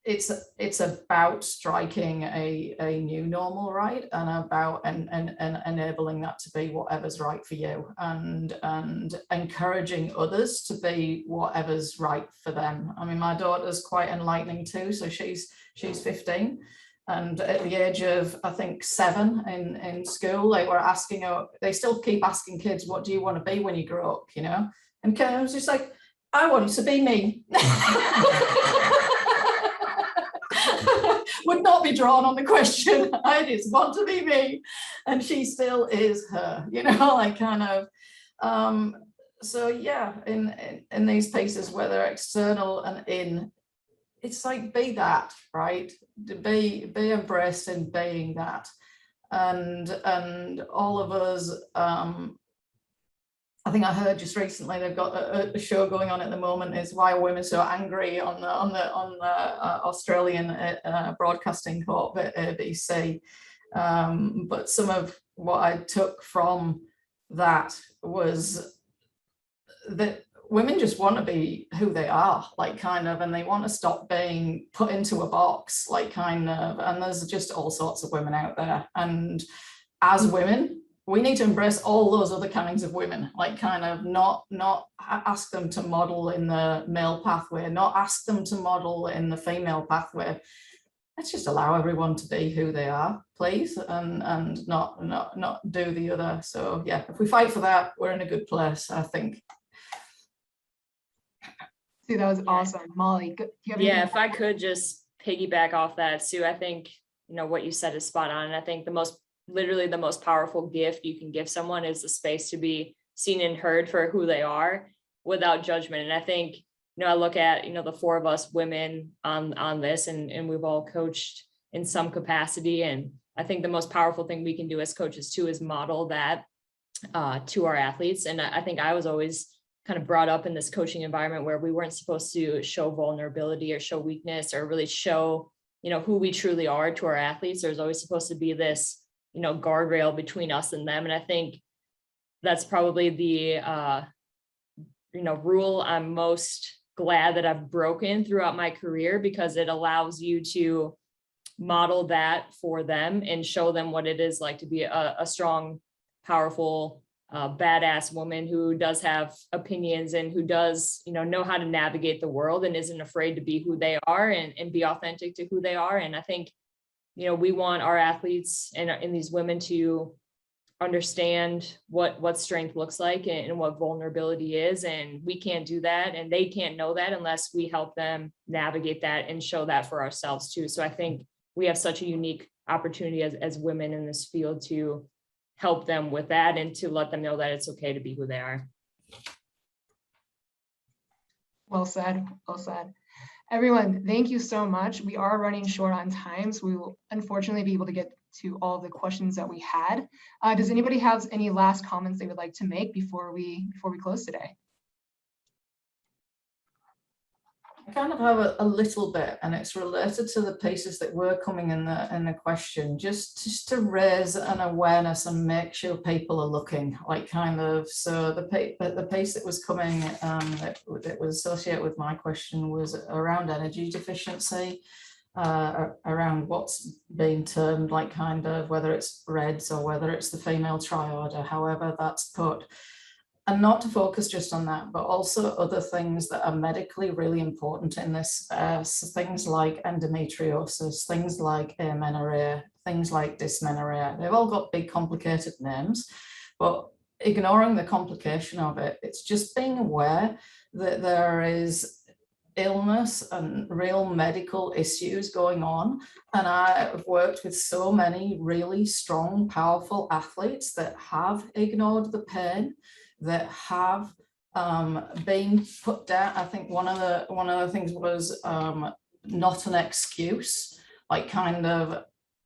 it's about striking a new normal, right? And about and enabling that to be whatever's right for you, and encouraging others to be whatever's right for them. I mean, my daughter's quite enlightening too. So she's 15. And at the age of, I think, 7 in school, they still keep asking kids, what do you want to be when you grow up, And Ken was just like, I want to be me. would not be drawn on the question. I just want to be me. And she still is her, you know, like kind of, so yeah, in these pieces, whether external and in, it's like be that, right? Be embraced in being that. And all of us, I think I heard just recently they've got a show going on at the moment, is Why Are Women So Angry, on the Australian Broadcasting Corp at ABC. But some of what I took from that was that women just want to be who they are, like kind of, and they want to stop being put into a box, like kind of, and there's just all sorts of women out there. And as women, we need to embrace all those other kinds of women, like kind of not ask them to model in the male pathway, not ask them to model in the female pathway. Let's just allow everyone to be who they are, please, and not do the other. So yeah, if we fight for that, we're in a good place, I think.
Sue, that was awesome. Molly, do you have anything?
Yeah, if I could just piggyback off that, Sue, I think, you know, what you said is spot on. And I think literally the most powerful gift you can give someone is the space to be seen and heard for who they are without judgment. And I think, you know, I look at, you know, the four of us women on this, and we've all coached in some capacity. And I think the most powerful thing we can do as coaches too is model that to our athletes. And I think I was always kind of brought up in this coaching environment where we weren't supposed to show vulnerability or show weakness or really show, you know, who we truly are to our athletes. There's always supposed to be this, you know, guardrail between us and them. And I think that's probably the, you know, rule I'm most glad that I've broken throughout my career, because it allows you to model that for them and show them what it is like to be a strong, powerful, badass woman who does have opinions and who does, you know how to navigate the world and isn't afraid to be who they are and be authentic to who they are. And I think, you know, we want our athletes and these women to understand what strength looks like and what vulnerability is. And we can't do that, and they can't know that unless we help them navigate that and show that for ourselves too. So I think we have such a unique opportunity as women in this field to help them with that and to let them know that it's okay to be who they are.
Well said, well said. Everyone, thank you so much. We are running short on time, so we will unfortunately be able to get to all the questions that we had. Does anybody have any last comments they would like to make before we close today?
I kind of have a little bit, and it's related to the pieces that were coming in the question, just to raise an awareness and make sure people are looking, like kind of. So the piece that was coming that was associated with my question was around energy deficiency, around what's being termed like kind of, whether it's REDS or whether it's the female triad or however that's put. And not to focus just on that, but also other things that are medically really important in this, so things like endometriosis, things like amenorrhea, things like dysmenorrhea. They've all got big complicated names, but ignoring the complication of it, it's just being aware that there is illness and real medical issues going on. And I've worked with so many really strong, powerful athletes that have ignored the pain, that have been put down. I think one of the things was not an excuse, like kind of,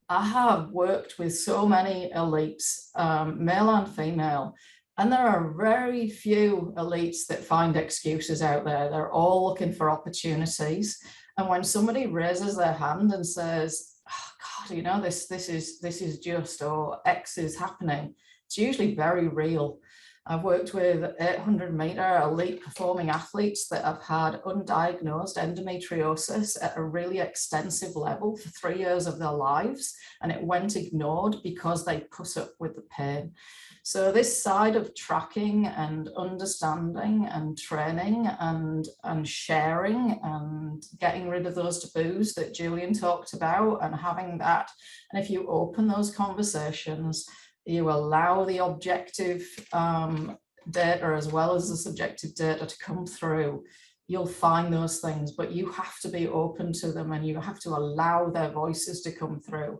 I have worked with so many elites, male and female, and there are very few elites that find excuses out there. They're all looking for opportunities. And when somebody raises their hand and says, oh God, you know, this is just, or X is happening, it's usually very real. I've worked with 800-meter elite performing athletes that have had undiagnosed endometriosis at a really extensive level for 3 years of their lives, and it went ignored because they put up with the pain. So this side of tracking and understanding and training and sharing and getting rid of those taboos that Julian talked about and having that, and if you open those conversations, you allow the objective data as well as the subjective data to come through, you'll find those things, but you have to be open to them and you have to allow their voices to come through.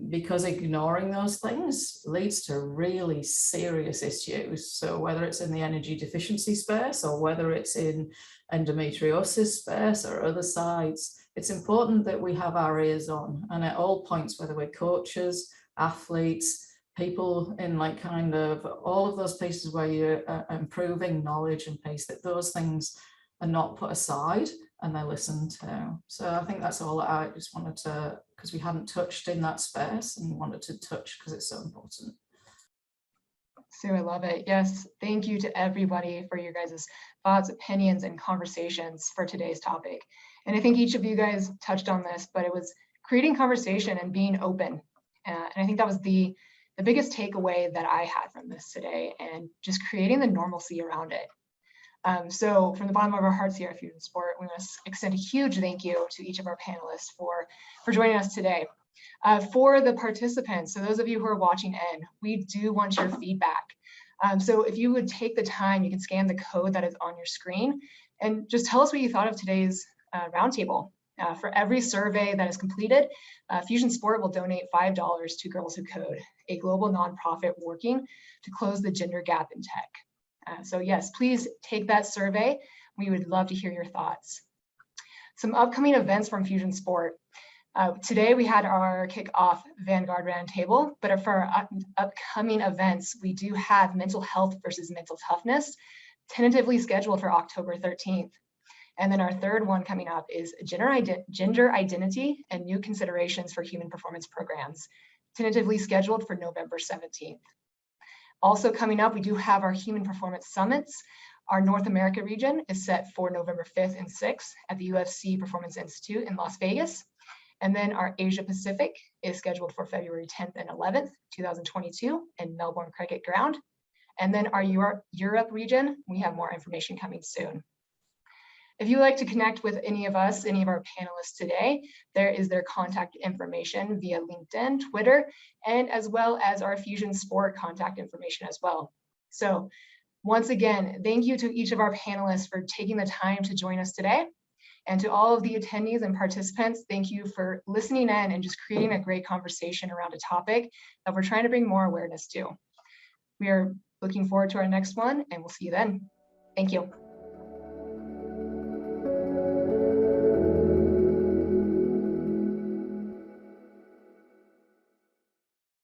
Because ignoring those things leads to really serious issues. So whether it's in the energy deficiency space or whether it's in endometriosis space or other sides, it's important that we have our ears on, and at all points, whether we're coaches, athletes, people in like kind of all of those places where you're improving knowledge and pace, that those things are not put aside and they're listened to. So I think that's all I just wanted to, because we hadn't touched in that space and wanted to touch because it's so important.
Sue, I love it. Yes, thank you to everybody for your guys' thoughts, opinions, and conversations for today's topic. And I think each of you guys touched on this, but it was creating conversation and being open. And I think that was the biggest takeaway that I had from this today, and just creating the normalcy around it. So from the bottom of our hearts here at Fusion Sport, we must extend a huge thank you to each of our panelists for joining us today. For the participants, so those of you who are watching in, we do want your feedback. So if you would take the time, you can scan the code that is on your screen and just tell us what you thought of today's roundtable. For every survey that is completed, Fusion Sport will donate $5 to Girls Who Code, a global nonprofit working to close the gender gap in tech. So yes, please take that survey. We would love to hear your thoughts. Some upcoming events from Fusion Sport. Today we had our kickoff Vanguard Roundtable, but for our upcoming events, we do have mental health versus mental toughness, tentatively scheduled for October 13th. And then our third one coming up is gender identity and new considerations for human performance programs, tentatively scheduled for November 17th. Also coming up, we do have our Human Performance Summits. Our North America region is set for November 5th and 6th at the UFC Performance Institute in Las Vegas. And then our Asia Pacific is scheduled for February 10th and 11th, 2022 in Melbourne Cricket Ground. And then our Europe region, we have more information coming soon. If you'd like to connect with any of us, any of our panelists today, there is their contact information via LinkedIn, Twitter, and as well as our Fusion Sport contact information as well. So once again, thank you to each of our panelists for taking the time to join us today. And to all of the attendees and participants, thank you for listening in and just creating a great conversation around a topic that we're trying to bring more awareness to. We are looking forward to our next one, and we'll see you then. Thank you.